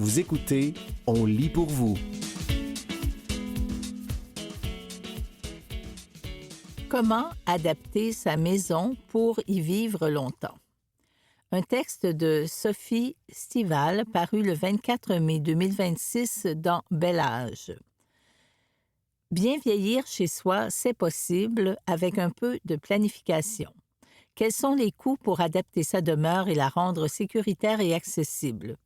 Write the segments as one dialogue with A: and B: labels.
A: Vous écoutez On lit pour vous.
B: Comment adapter sa maison pour y vivre longtemps? Un texte de Sophie Stival paru le 24 mai 2026 dans Bel Âge. Bien vieillir chez soi, c'est possible avec un peu de planification. Quels sont les coûts pour adapter sa demeure et la rendre sécuritaire et accessible?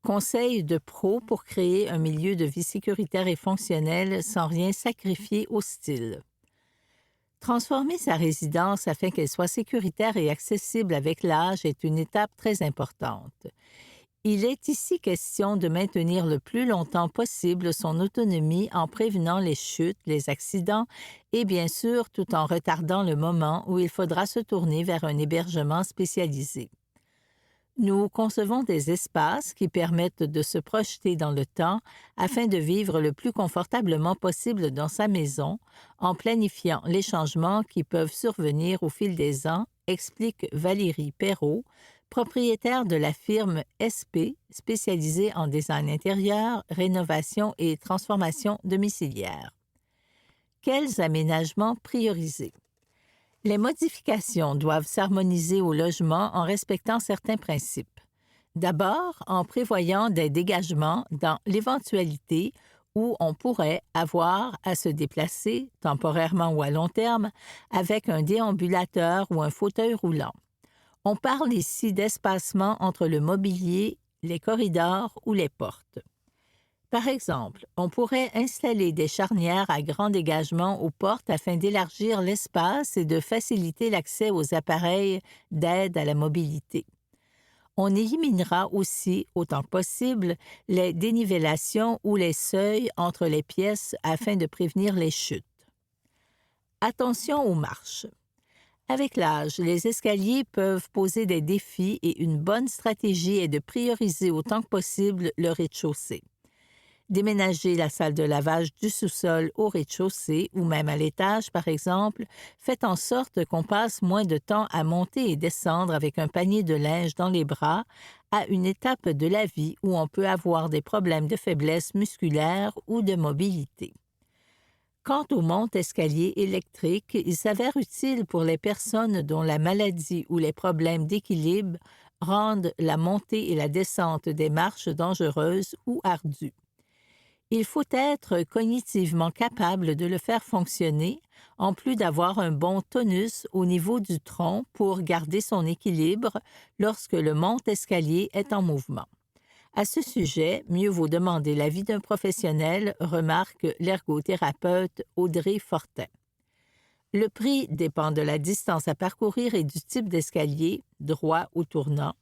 B: Conseils de pros pour créer un milieu de vie sécuritaire et fonctionnel sans rien sacrifier au style. Transformer sa résidence afin qu'elle soit sécuritaire et accessible avec l'âge est une étape très importante. Il est ici question de maintenir le plus longtemps possible son autonomie en prévenant les chutes, les accidents et bien sûr tout en retardant le moment où il faudra se tourner vers un hébergement spécialisé. Nous concevons des espaces qui permettent de se projeter dans le temps afin de vivre le plus confortablement possible dans sa maison en planifiant les changements qui peuvent survenir au fil des ans, explique Valérie Perrault, propriétaire de la firme SP, spécialisée en design intérieur, rénovation et transformation domiciliaire. Quels aménagements prioriser? Les modifications doivent s'harmoniser au logement en respectant certains principes. D'abord, en prévoyant des dégagements dans l'éventualité où on pourrait avoir à se déplacer, temporairement ou à long terme, avec un déambulateur ou un fauteuil roulant. On parle ici d'espacement entre le mobilier, les corridors ou les portes. Par exemple, on pourrait installer des charnières à grand dégagement aux portes afin d'élargir l'espace et de faciliter l'accès aux appareils d'aide à la mobilité. On éliminera aussi, autant que possible, les dénivellations ou les seuils entre les pièces afin de prévenir les chutes. Attention aux marches. Avec l'âge, les escaliers peuvent poser des défis et une bonne stratégie est de prioriser autant que possible le rez-de-chaussée. Déménager la salle de lavage du sous-sol au rez-de-chaussée ou même à l'étage, par exemple, fait en sorte qu'on passe moins de temps à monter et descendre avec un panier de linge dans les bras à une étape de la vie où on peut avoir des problèmes de faiblesse musculaire ou de mobilité. Quant aux montes-escaliers électriques, il s'avère utile pour les personnes dont la maladie ou les problèmes d'équilibre rendent la montée et la descente des marches dangereuses ou ardues. Il faut être cognitivement capable de le faire fonctionner, en plus d'avoir un bon tonus au niveau du tronc pour garder son équilibre lorsque le monte-escalier est en mouvement. À ce sujet, mieux vaut demander l'avis d'un professionnel, remarque l'ergothérapeute Audrey Fortin. Le prix dépend de la distance à parcourir et du type d'escalier, droit ou tournant.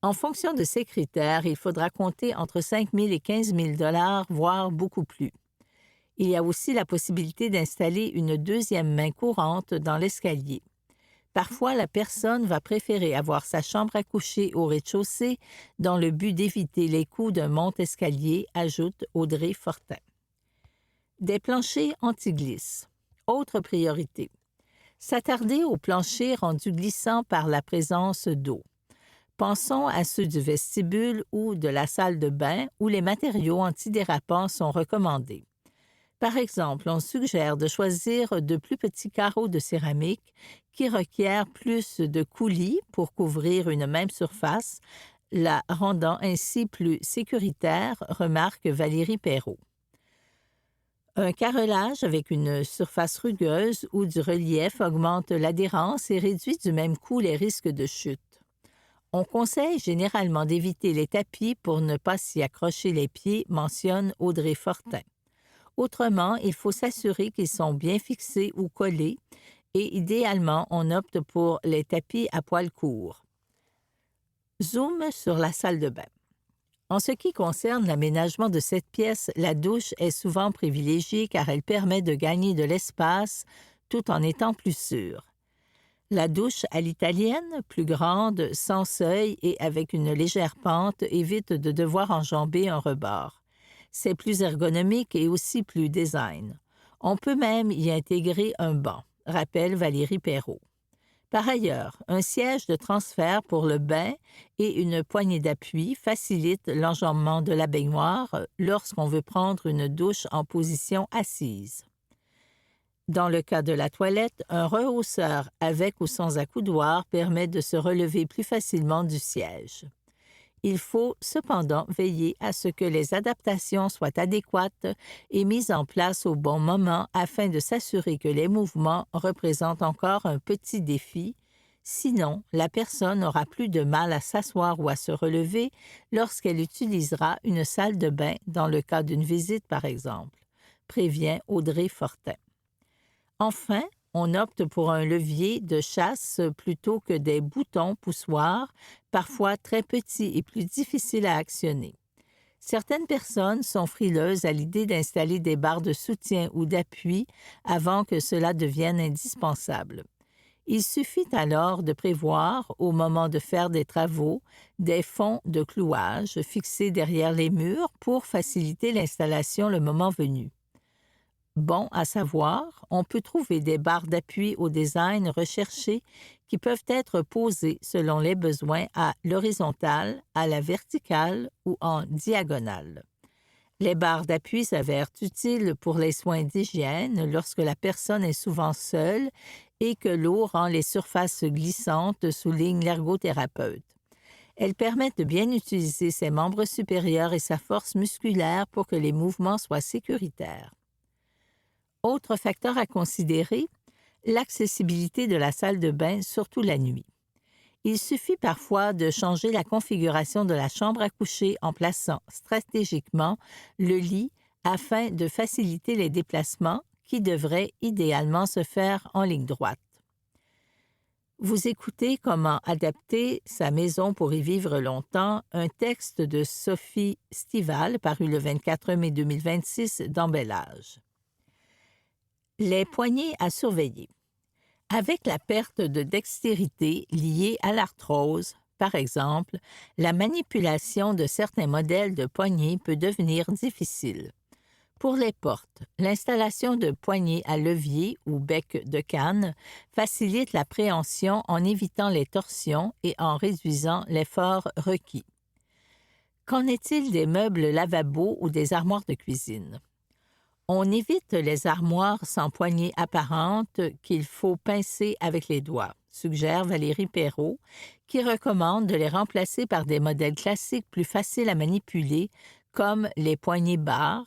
B: En fonction de ces critères, il faudra compter entre 5 000 et 15 000 $, voire beaucoup plus. Il y a aussi la possibilité d'installer une deuxième main courante dans l'escalier. Parfois, la personne va préférer avoir sa chambre à coucher au rez-de-chaussée dans le but d'éviter les coûts d'un monte-escalier, ajoute Audrey Fortin. Des planchers anti-glisse. Autre priorité. S'attarder aux planchers rendus glissants par la présence d'eau. Pensons à ceux du vestibule ou de la salle de bain où les matériaux antidérapants sont recommandés. Par exemple, on suggère de choisir de plus petits carreaux de céramique qui requièrent plus de coulis pour couvrir une même surface, la rendant ainsi plus sécuritaire, remarque Valérie Perrault. Un carrelage avec une surface rugueuse ou du relief augmente l'adhérence et réduit du même coup les risques de chute. On conseille généralement d'éviter les tapis pour ne pas s'y accrocher les pieds, mentionne Audrey Fortin. Autrement, il faut s'assurer qu'ils sont bien fixés ou collés et idéalement, on opte pour les tapis à poils courts. Zoom sur la salle de bain. En ce qui concerne l'aménagement de cette pièce, la douche est souvent privilégiée car elle permet de gagner de l'espace tout en étant plus sûre. La douche à l'italienne, plus grande, sans seuil et avec une légère pente, évite de devoir enjamber un rebord. C'est plus ergonomique et aussi plus design. On peut même y intégrer un banc, rappelle Valérie Perrault. Par ailleurs, un siège de transfert pour le bain et une poignée d'appui facilitent l'enjambement de la baignoire lorsqu'on veut prendre une douche en position assise. Dans le cas de la toilette, un rehausseur avec ou sans accoudoir permet de se relever plus facilement du siège. Il faut cependant veiller à ce que les adaptations soient adéquates et mises en place au bon moment afin de s'assurer que les mouvements représentent encore un petit défi. Sinon, la personne aura plus de mal à s'asseoir ou à se relever lorsqu'elle utilisera une salle de bain dans le cas d'une visite, par exemple, prévient Audrey Fortin. Enfin, on opte pour un levier de chasse plutôt que des boutons poussoirs, parfois très petits et plus difficiles à actionner. Certaines personnes sont frileuses à l'idée d'installer des barres de soutien ou d'appui avant que cela devienne indispensable. Il suffit alors de prévoir, au moment de faire des travaux, des fonds de clouage fixés derrière les murs pour faciliter l'installation le moment venu. Bon à savoir, on peut trouver des barres d'appui au design recherché qui peuvent être posées selon les besoins à l'horizontale, à la verticale ou en diagonale. Les barres d'appui s'avèrent utiles pour les soins d'hygiène lorsque la personne est souvent seule et que l'eau rend les surfaces glissantes, souligne l'ergothérapeute. Elles permettent de bien utiliser ses membres supérieurs et sa force musculaire pour que les mouvements soient sécuritaires. Autre facteur à considérer, l'accessibilité de la salle de bain, surtout la nuit. Il suffit parfois de changer la configuration de la chambre à coucher en plaçant stratégiquement le lit afin de faciliter les déplacements qui devraient idéalement se faire en ligne droite. Vous écoutez Comment adapter sa maison pour y vivre longtemps, un texte de Sophie Stival paru le 24 mai 2026 dans Bel Âge. Les poignées à surveiller. Avec la perte de dextérité liée à l'arthrose, par exemple, la manipulation de certains modèles de poignées peut devenir difficile. Pour les portes, l'installation de poignées à levier ou bec de canne facilite la préhension en évitant les torsions et en réduisant l'effort requis. Qu'en est-il des meubles lavabo ou des armoires de cuisine? On évite les armoires sans poignée apparente qu'il faut pincer avec les doigts, suggère Valérie Perrault, qui recommande de les remplacer par des modèles classiques plus faciles à manipuler, comme les poignées barres.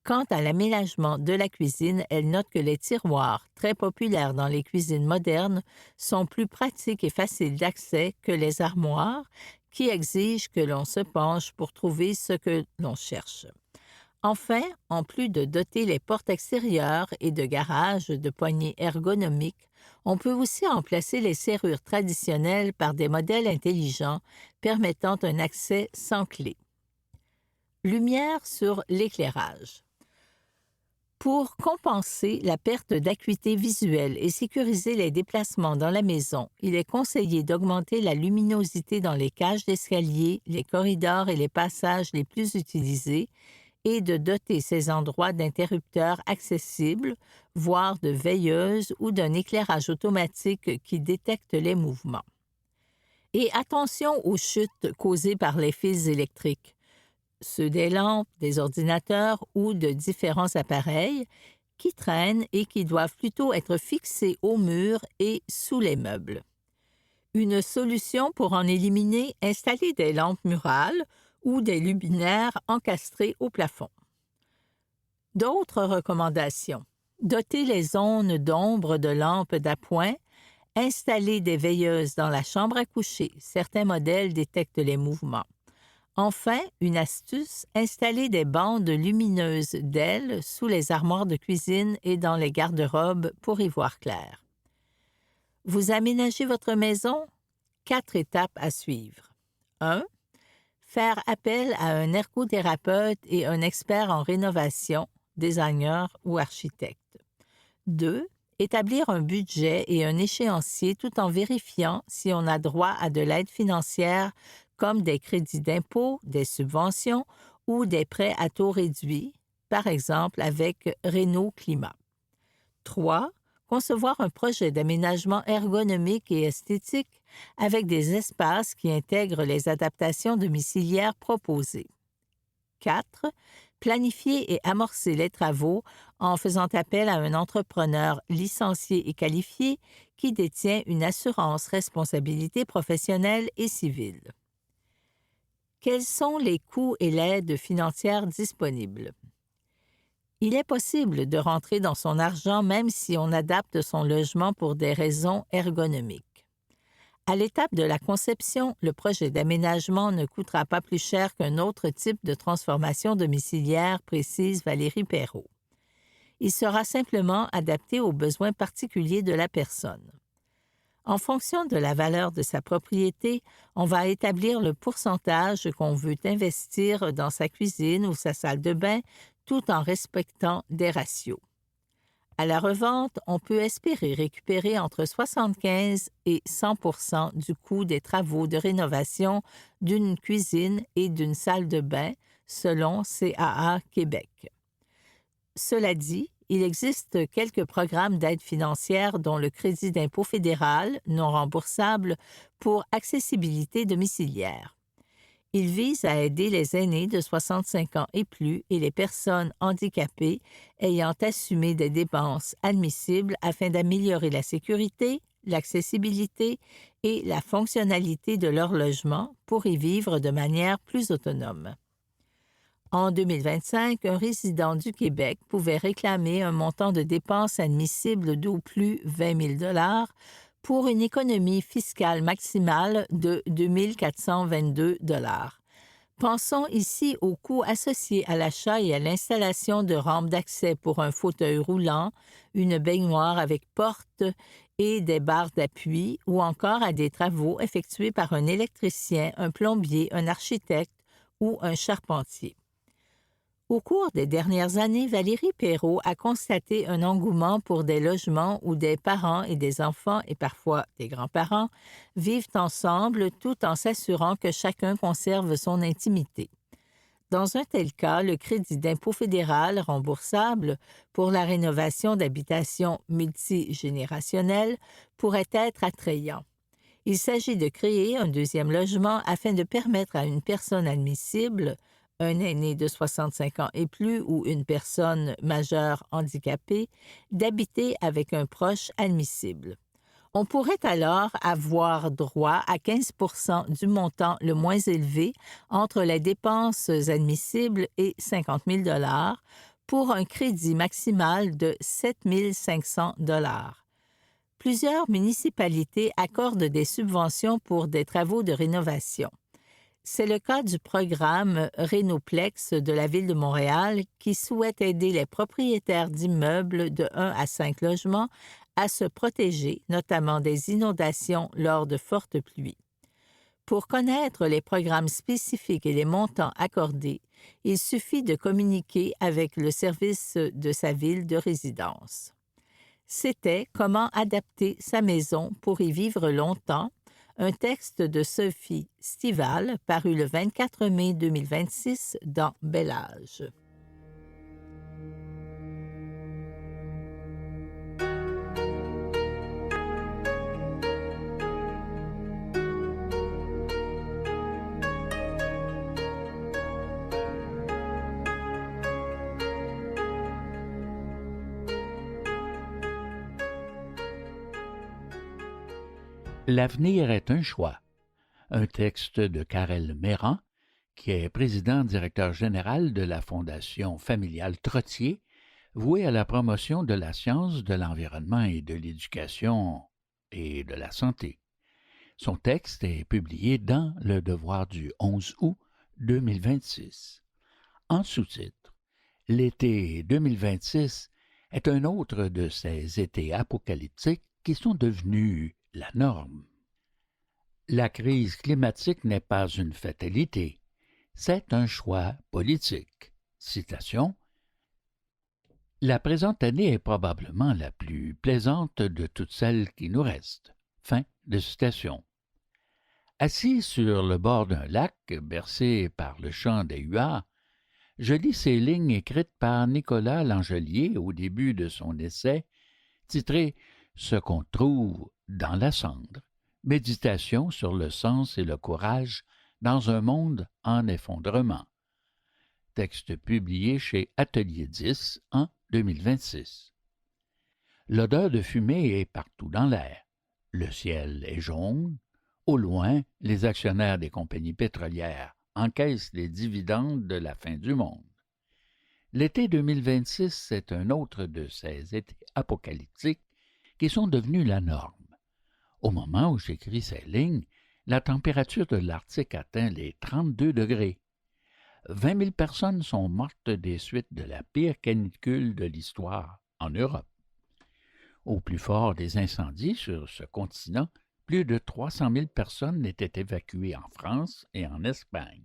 B: Quant à l'aménagement de la cuisine, elle note que les tiroirs, très populaires dans les cuisines modernes, sont plus pratiques et faciles d'accès que les armoires, qui exigent que l'on se penche pour trouver ce que l'on cherche. Enfin, en plus de doter les portes extérieures et de garages de poignées ergonomiques, on peut aussi remplacer les serrures traditionnelles par des modèles intelligents permettant un accès sans clé. Lumière sur l'éclairage. Pour compenser la perte d'acuité visuelle et sécuriser les déplacements dans la maison, il est conseillé d'augmenter la luminosité dans les cages d'escalier, les corridors et les passages les plus utilisés, et de doter ces endroits d'interrupteurs accessibles, voire de veilleuses ou d'un éclairage automatique qui détecte les mouvements. Et attention aux chutes causées par les fils électriques, ceux des lampes, des ordinateurs ou de différents appareils qui traînent et qui doivent plutôt être fixés au mur et sous les meubles. Une solution pour en éliminer, installer des lampes murales ou des luminaires encastrés au plafond. D'autres recommandations. Doter les zones d'ombre de lampes d'appoint, installer des veilleuses dans la chambre à coucher. Certains modèles détectent les mouvements. Enfin, une astuce, installer des bandes lumineuses d'ailes sous les armoires de cuisine et dans les garde-robes pour y voir clair. Vous aménagez votre maison? 4 étapes à suivre. 1. Faire appel à un ergothérapeute et un expert en rénovation, designer ou architecte. 2. Établir un budget et un échéancier tout en vérifiant si on a droit à de l'aide financière comme des crédits d'impôt, des subventions ou des prêts à taux réduits, par exemple avec Réno Climat. 3. concevoir un projet d'aménagement ergonomique et esthétique avec des espaces qui intègrent les adaptations domiciliaires proposées. 4. Planifier et amorcer les travaux en faisant appel à un entrepreneur licencié et qualifié qui détient une assurance responsabilité professionnelle et civile. Quels sont les coûts et l'aide financière disponibles? Il est possible de rentrer dans son argent même si on adapte son logement pour des raisons ergonomiques. À l'étape de la conception, le projet d'aménagement ne coûtera pas plus cher qu'un autre type de transformation domiciliaire, précise Valérie Perrault. Il sera simplement adapté aux besoins particuliers de la personne. En fonction de la valeur de sa propriété, on va établir le pourcentage qu'on veut investir dans sa cuisine ou sa salle de bain, tout en respectant des ratios. À la revente, on peut espérer récupérer entre 75 et 100 % du coût des travaux de rénovation d'une cuisine et d'une salle de bain, selon CAA Québec. Cela dit, il existe quelques programmes d'aide financière dont le crédit d'impôt fédéral, non remboursable, pour accessibilité domiciliaire. Il vise à aider les aînés de 65 ans et plus et les personnes handicapées ayant assumé des dépenses admissibles afin d'améliorer la sécurité, l'accessibilité et la fonctionnalité de leur logement pour y vivre de manière plus autonome. En 2025, un résident du Québec pouvait réclamer un montant de dépenses admissibles d'au plus 20 000 $ pour une économie fiscale maximale de 2 422 $. Pensons ici aux coûts associés à l'achat et à l'installation de rampes d'accès pour un fauteuil roulant, une baignoire avec porte et des barres d'appui, ou encore à des travaux effectués par un électricien, un plombier, un architecte ou un charpentier. Au cours des dernières années, Valérie Perrault a constaté un engouement pour des logements où des parents et des enfants, et parfois des grands-parents, vivent ensemble tout en s'assurant que chacun conserve son intimité. Dans un tel cas, le crédit d'impôt fédéral remboursable pour la rénovation d'habitations multigénérationnelles pourrait être attrayant. Il s'agit de créer un deuxième logement afin de permettre à une personne admissible, un aîné de 65 ans et plus ou une personne majeure handicapée, d'habiter avec un proche admissible. On pourrait alors avoir droit à 15 % du montant le moins élevé entre les dépenses admissibles et 50 000 $ pour un crédit maximal de 7 500 $. Plusieurs municipalités accordent des subventions pour des travaux de rénovation. C'est le cas du programme Rénoplex de la Ville de Montréal qui souhaite aider les propriétaires d'immeubles de 1 à 5 logements à se protéger, notamment des inondations lors de fortes pluies. Pour connaître les programmes spécifiques et les montants accordés, il suffit de communiquer avec le service de sa ville de résidence. C'était « Comment adapter sa maison pour y vivre longtemps », un texte de Sophie Stival paru le 24 mai 2026 dans Bel Âge.
C: L'avenir est un choix. Un texte de Karel Méran, qui est président-directeur général de la Fondation familiale Trottier, vouée à la promotion de la science, de l'environnement et de l'éducation et de la santé. Son texte est publié dans Le Devoir du 11 août 2026. En sous-titre, l'été 2026 est un autre de ces étés apocalyptiques qui sont devenus la norme. La crise climatique n'est pas une fatalité, c'est un choix politique. Citation. La présente année est probablement la plus plaisante de toutes celles qui nous restent. Fin de citation. Assis sur le bord d'un lac, bercé par le chant des huards, je lis ces lignes écrites par Nicolas Langelier au début de son essai titré « Ce qu'on trouve dans la cendre ». Méditation sur le sens et le courage dans un monde en effondrement. Texte publié chez Atelier 10 en 2026. L'odeur de fumée est partout dans l'air. Le ciel est jaune. Au loin, les actionnaires des compagnies pétrolières encaissent les dividendes de la fin du monde. L'été 2026 est un autre de ces étés apocalyptiques qui sont devenus la norme. Au moment où j'écris ces lignes, la température de l'Arctique atteint les 32 degrés. 20 000 personnes sont mortes des suites de la pire canicule de l'histoire en Europe. Au plus fort des incendies sur ce continent, plus de 300 000 personnes étaient évacuées en France et en Espagne.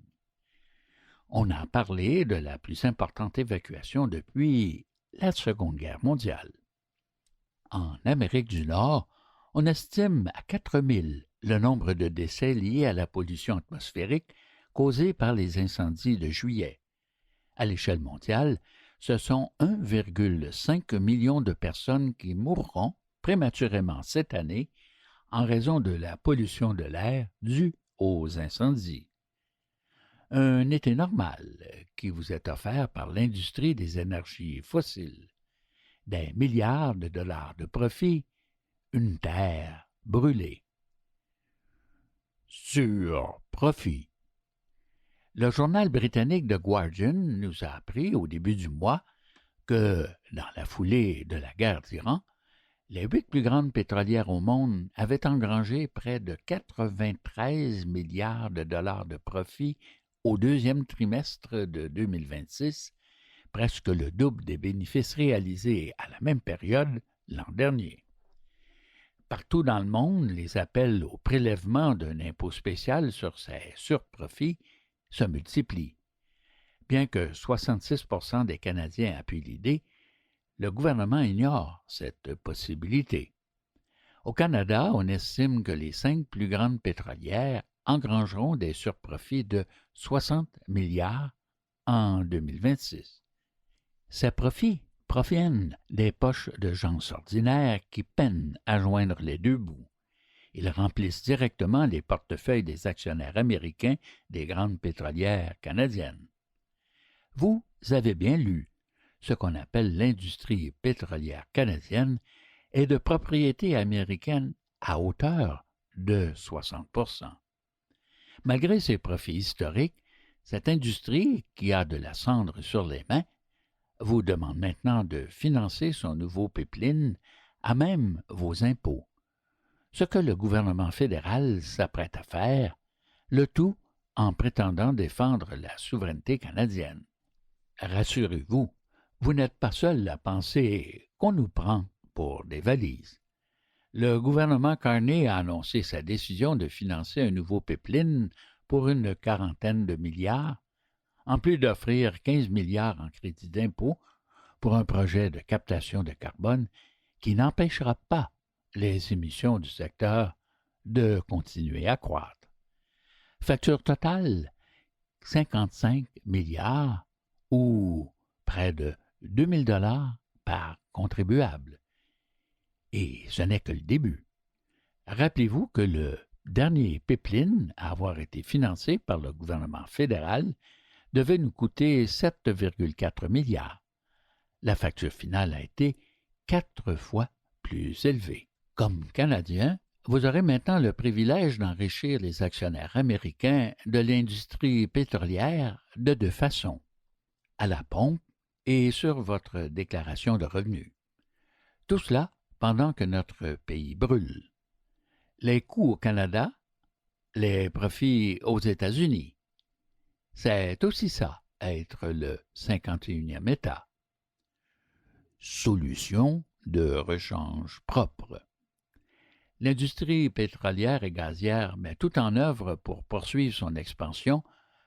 C: On a parlé de la plus importante évacuation depuis la Seconde Guerre mondiale. En Amérique du Nord, on estime à 4 000 le nombre de décès liés à la pollution atmosphérique causée par les incendies de juillet. À l'échelle mondiale, ce sont 1,5 million de personnes qui mourront prématurément cette année en raison de la pollution de l'air due aux incendies. Un été normal qui vous est offert par l'industrie des énergies fossiles. Des milliards de dollars de profit, une terre brûlée. Sur profit. Le journal britannique The Guardian nous a appris au début du mois que, dans la foulée de la guerre d'Iran, les 8 plus grandes pétrolières au monde avaient engrangé près de 93 milliards de dollars de profit au deuxième trimestre de 2026, presque le double des bénéfices réalisés à la même période l'an dernier. Partout dans le monde, les appels au prélèvement d'un impôt spécial sur ces surprofits se multiplient. Bien que 66% des Canadiens appuient l'idée, le gouvernement ignore cette possibilité. Au Canada, on estime que les 5 plus grandes pétrolières engrangeront des surprofits de 60 milliards en 2026. Ces profits proviennent des poches de gens ordinaires qui peinent à joindre les deux bouts. Ils remplissent directement les portefeuilles des actionnaires américains des grandes pétrolières canadiennes. Vous avez bien lu, ce qu'on appelle l'industrie pétrolière canadienne est de propriété américaine à hauteur de 60%. Malgré ses profits historiques, cette industrie, qui a de la cendre sur les mains, vous demande maintenant de financer son nouveau pipeline à même vos impôts. Ce que le gouvernement fédéral s'apprête à faire, le tout en prétendant défendre la souveraineté canadienne. Rassurez-vous, vous n'êtes pas seul à penser qu'on nous prend pour des valises. Le gouvernement Carney a annoncé sa décision de financer un nouveau pipeline pour une quarantaine de milliards, en plus d'offrir 15 milliards en crédit d'impôt pour un projet de captation de carbone qui n'empêchera pas les émissions du secteur de continuer à croître. Facture totale, 55 milliards ou près de 2 000 $ par contribuable. Et ce n'est que le début. Rappelez-vous que le dernier pipeline à avoir été financé par le gouvernement fédéral devait nous coûter 7,4 milliards. La facture finale a été 4 fois plus élevée. Comme Canadien, vous aurez maintenant le privilège d'enrichir les actionnaires américains de l'industrie pétrolière de deux façons, à la pompe et sur votre déclaration de revenus. Tout cela pendant que notre pays brûle. Les coûts au Canada, les profits aux États-Unis. C'est aussi ça, être le 51e État. Solution de rechange propre. L'industrie pétrolière et gazière met tout en œuvre pour poursuivre son expansion,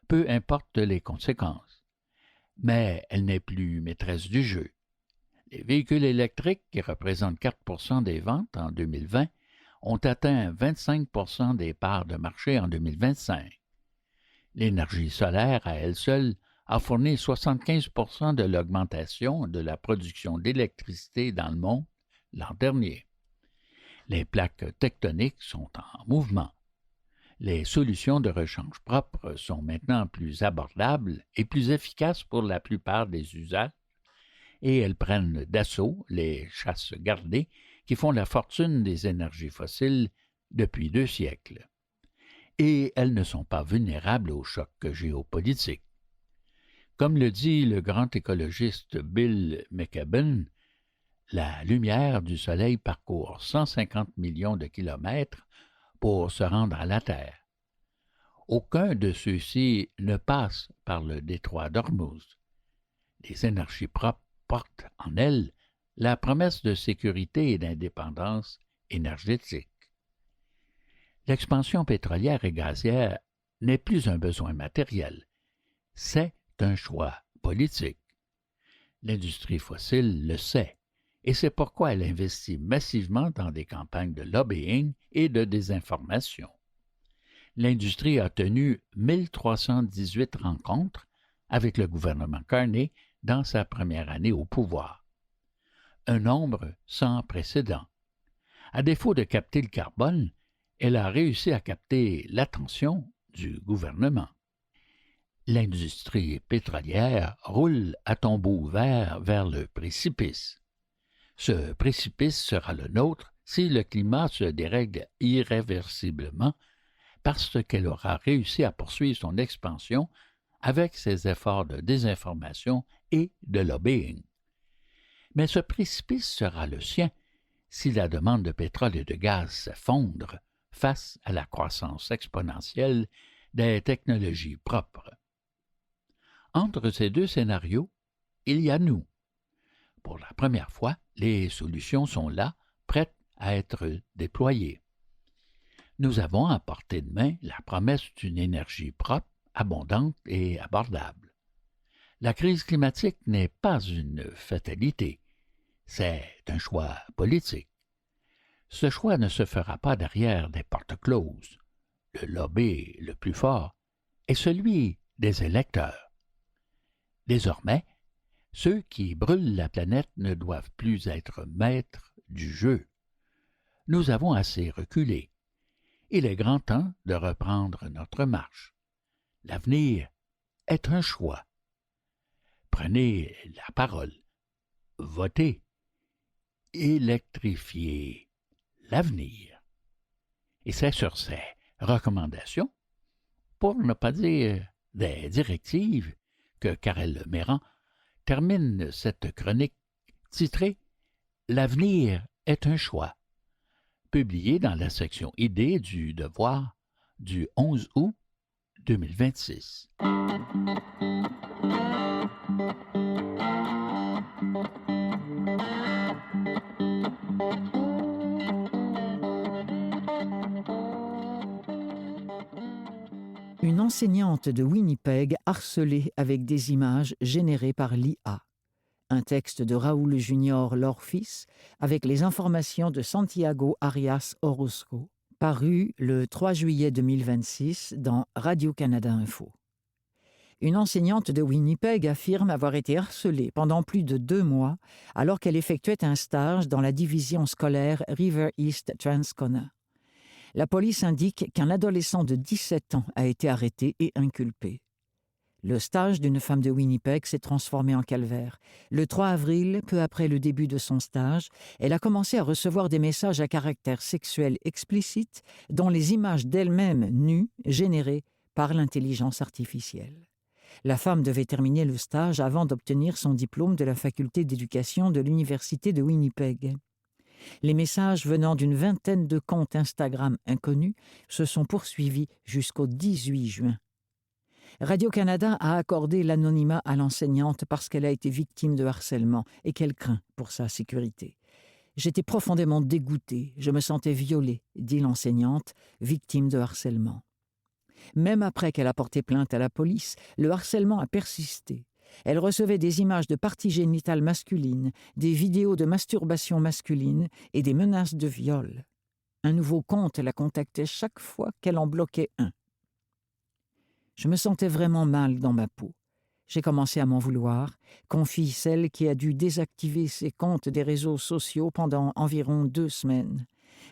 C: peu importe les conséquences. Mais elle n'est plus maîtresse du jeu. Les véhicules électriques, qui représentent 4% des ventes en 2020, ont atteint 25% des parts de marché en 2025. L'énergie solaire, à elle seule, a fourni 75% de l'augmentation de la production d'électricité dans le monde l'an dernier. Les plaques tectoniques sont en mouvement. Les solutions de rechange propre sont maintenant plus abordables et plus efficaces pour la plupart des usages, et elles prennent d'assaut les chasses gardées qui font la fortune des énergies fossiles depuis 2 siècles. Et elles ne sont pas vulnérables aux chocs géopolitiques. Comme le dit le grand écologiste Bill McKibben, la lumière du Soleil parcourt 150 millions de kilomètres pour se rendre à la Terre. Aucun de ceux-ci ne passe par le détroit d'Ormuz. Les énergies propres portent en elles la promesse de sécurité et d'indépendance énergétique. L'expansion pétrolière et gazière n'est plus un besoin matériel, c'est un choix politique. L'industrie fossile le sait, et c'est pourquoi elle investit massivement dans des campagnes de lobbying et de désinformation. L'industrie a tenu 1318 rencontres avec le gouvernement Carney dans sa première année au pouvoir. Un nombre sans précédent. À défaut de capter le carbone, elle a réussi à capter l'attention du gouvernement. L'industrie pétrolière roule à tombeau ouvert vers le précipice. Ce précipice sera le nôtre si le climat se dérègle irréversiblement parce qu'elle aura réussi à poursuivre son expansion avec ses efforts de désinformation et de lobbying. Mais ce précipice sera le sien si la demande de pétrole et de gaz s'effondre face à la croissance exponentielle des technologies propres. Entre ces 2 scénarios, il y a nous. Pour la première fois, les solutions sont là, prêtes à être déployées. Nous avons à portée de main la promesse d'une énergie propre, abondante et abordable. La crise climatique n'est pas une fatalité, c'est un choix politique. Ce choix ne se fera pas derrière des portes closes. Le lobby le plus fort est celui des électeurs. Désormais, ceux qui brûlent la planète ne doivent plus être maîtres du jeu. Nous avons assez reculé. Il est grand temps de reprendre notre marche. L'avenir est un choix. Prenez la parole. Votez. Électrifiez l'avenir. Et c'est sur ces recommandations, pour ne pas dire des directives, que Karel Méran termine cette chronique titrée « L'avenir est un choix », publiée dans la section idées du Devoir du 11 août 2026.
D: Une enseignante de Winnipeg harcelée avec des images générées par l'IA. Un texte de Raoul Junior Lorfis avec les informations de Santiago Arias Orozco, paru le 3 juillet 2026 dans Radio-Canada Info. Une enseignante de Winnipeg affirme avoir été harcelée pendant plus de 2 mois alors qu'elle effectuait un stage dans la division scolaire River East Transcona. La police indique qu'un adolescent de 17 ans a été arrêté et inculpé. Le stage d'une femme de Winnipeg s'est transformé en calvaire. Le 3 avril, peu après le début de son stage, elle a commencé à recevoir des messages à caractère sexuel explicite, dont les images d'elle-même nues générées par l'intelligence artificielle. La femme devait terminer le stage avant d'obtenir son diplôme de la faculté d'éducation de l'Université de Winnipeg. Les messages venant d'une vingtaine de comptes Instagram inconnus se sont poursuivis jusqu'au 18 juin. Radio-Canada a accordé l'anonymat à l'enseignante parce qu'elle a été victime de harcèlement et qu'elle craint pour sa sécurité. « J'étais profondément dégoûtée, je me sentais violée », dit l'enseignante, victime de harcèlement. Même après qu'elle a porté plainte à la police, le harcèlement a persisté. Elle recevait des images de parties génitales masculines, des vidéos de masturbation masculine et des menaces de viol. Un nouveau compte la contactait chaque fois qu'elle en bloquait un. Je me sentais vraiment mal dans ma peau. J'ai commencé à m'en vouloir, confie celle qui a dû désactiver ses comptes des réseaux sociaux pendant environ 2 semaines.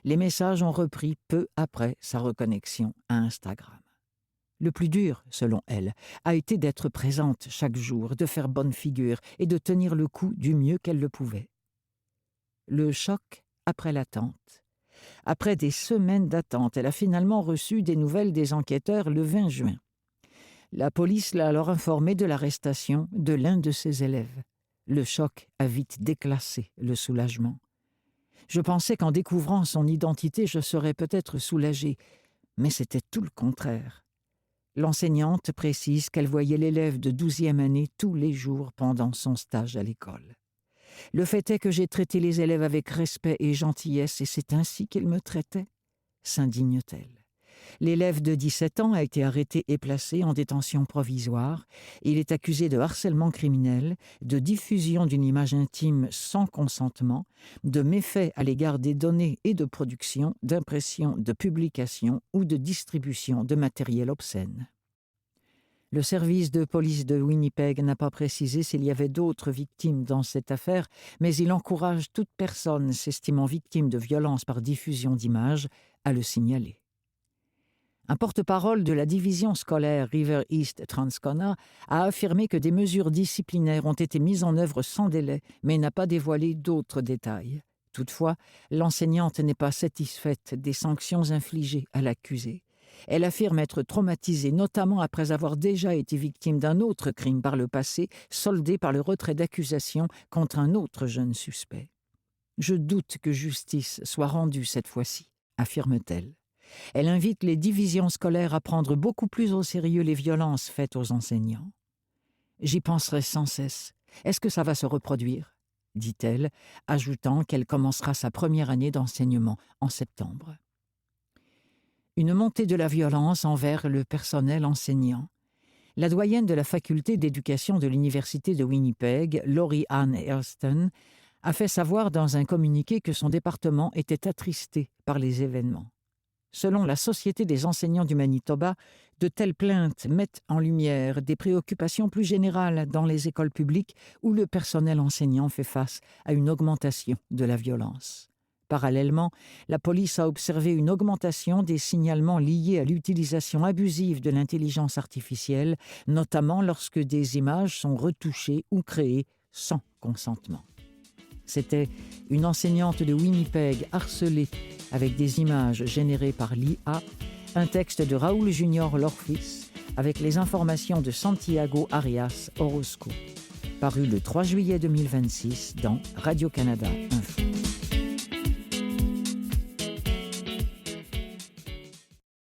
D: Les messages ont repris peu après sa reconnexion à Instagram. Le plus dur, selon elle, a été d'être présente chaque jour, de faire bonne figure et de tenir le coup du mieux qu'elle le pouvait. Le choc après l'attente. Après des semaines d'attente, elle a finalement reçu des nouvelles des enquêteurs le 20 juin. La police l'a alors informée de l'arrestation de l'un de ses élèves. Le choc a vite déclassé le soulagement. Je pensais qu'en découvrant son identité, je serais peut-être soulagée, mais c'était tout le contraire. L'enseignante précise qu'elle voyait l'élève de 12e année tous les jours pendant son stage à l'école. « Le fait est que j'ai traité les élèves avec respect et gentillesse et c'est ainsi qu'ils me traitaient », s'indigne-t-elle. L'élève de 17 ans a été arrêté et placé en détention provisoire. Il est accusé de harcèlement criminel, de diffusion d'une image intime sans consentement, de méfaits à l'égard des données et de production, d'impression, de publication ou de distribution de matériel obscène. Le service de police de Winnipeg n'a pas précisé s'il y avait d'autres victimes dans cette affaire, mais il encourage toute personne s'estimant victime de violences par diffusion d'images à le signaler. Un porte-parole de la division scolaire River East Transcona a affirmé que des mesures disciplinaires ont été mises en œuvre sans délai, mais n'a pas dévoilé d'autres détails. Toutefois, l'enseignante n'est pas satisfaite des sanctions infligées à l'accusée. Elle affirme être traumatisée, notamment après avoir déjà été victime d'un autre crime par le passé, soldé par le retrait d'accusation contre un autre jeune suspect. « Je doute que justice soit rendue cette fois-ci », affirme-t-elle. Elle invite les divisions scolaires à prendre beaucoup plus au sérieux les violences faites aux enseignants. « J'y penserai sans cesse. Est-ce que ça va se reproduire ?» dit-elle, ajoutant qu'elle commencera sa première année d'enseignement en septembre. Une montée de la violence envers le personnel enseignant. La doyenne de la faculté d'éducation de l'Université de Winnipeg, Laurie Ann Hairston, a fait savoir dans un communiqué que son département était attristé par les événements. Selon la Société des enseignants du Manitoba, de telles plaintes mettent en lumière des préoccupations plus générales dans les écoles publiques où le personnel enseignant fait face à une augmentation de la violence. Parallèlement, la police a observé une augmentation des signalements liés à l'utilisation abusive de l'intelligence artificielle, notamment lorsque des images sont retouchées ou créées sans consentement. C'était une enseignante de Winnipeg harcelée avec des images générées par l'IA, un texte de Raoul Junior Lorfis avec les informations de Santiago Arias Orozco, paru le 3 juillet 2026 dans Radio-Canada Info.